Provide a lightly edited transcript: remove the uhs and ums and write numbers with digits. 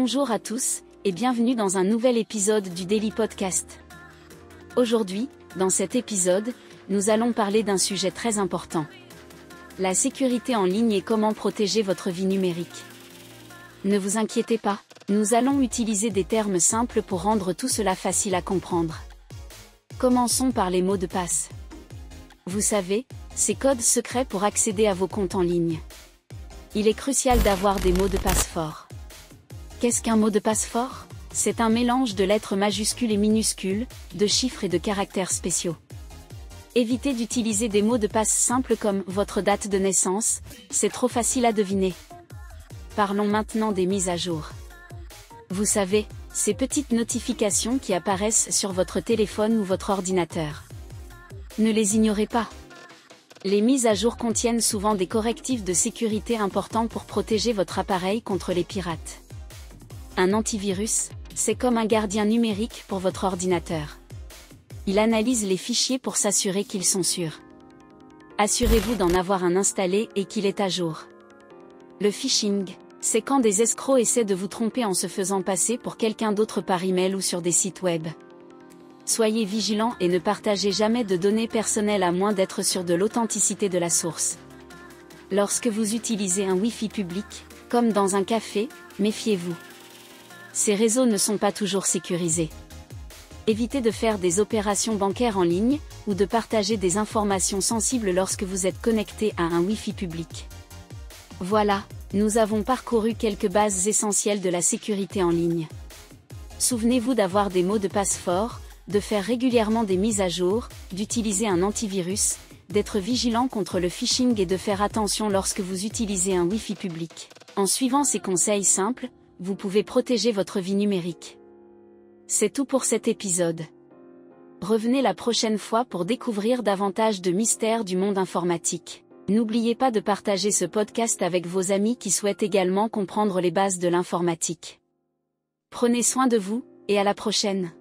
Bonjour à tous, et bienvenue dans un nouvel épisode du Daily Podcast. Aujourd'hui, dans cet épisode, nous allons parler d'un sujet très important. La sécurité en ligne et comment protéger votre vie numérique. Ne vous inquiétez pas, nous allons utiliser des termes simples pour rendre tout cela facile à comprendre. Commençons par les mots de passe. Vous savez, ces codes secrets pour accéder à vos comptes en ligne. Il est crucial d'avoir des mots de passe forts. Qu'est-ce qu'un mot de passe fort ? C'est un mélange de lettres majuscules et minuscules, de chiffres et de caractères spéciaux. Évitez d'utiliser des mots de passe simples comme votre date de naissance, c'est trop facile à deviner. Parlons maintenant des mises à jour. Vous savez, ces petites notifications qui apparaissent sur votre téléphone ou votre ordinateur. Ne les ignorez pas. Les mises à jour contiennent souvent des correctifs de sécurité importants pour protéger votre appareil contre les pirates. Un antivirus, c'est comme un gardien numérique pour votre ordinateur. Il analyse les fichiers pour s'assurer qu'ils sont sûrs. Assurez-vous d'en avoir un installé et qu'il est à jour. Le phishing, c'est quand des escrocs essaient de vous tromper en se faisant passer pour quelqu'un d'autre par email ou sur des sites web. Soyez vigilants et ne partagez jamais de données personnelles à moins d'être sûr de l'authenticité de la source. Lorsque vous utilisez un Wi-Fi public, comme dans un café, méfiez-vous. Ces réseaux ne sont pas toujours sécurisés. Évitez de faire des opérations bancaires en ligne, ou de partager des informations sensibles lorsque vous êtes connecté à un Wi-Fi public. Voilà, nous avons parcouru quelques bases essentielles de la sécurité en ligne. Souvenez-vous d'avoir des mots de passe forts, de faire régulièrement des mises à jour, d'utiliser un antivirus, d'être vigilant contre le phishing et de faire attention lorsque vous utilisez un Wi-Fi public. En suivant ces conseils simples, vous pouvez protéger votre vie numérique. C'est tout pour cet épisode. Revenez la prochaine fois pour découvrir davantage de mystères du monde informatique. N'oubliez pas de partager ce podcast avec vos amis qui souhaitent également comprendre les bases de l'informatique. Prenez soin de vous, et à la prochaine.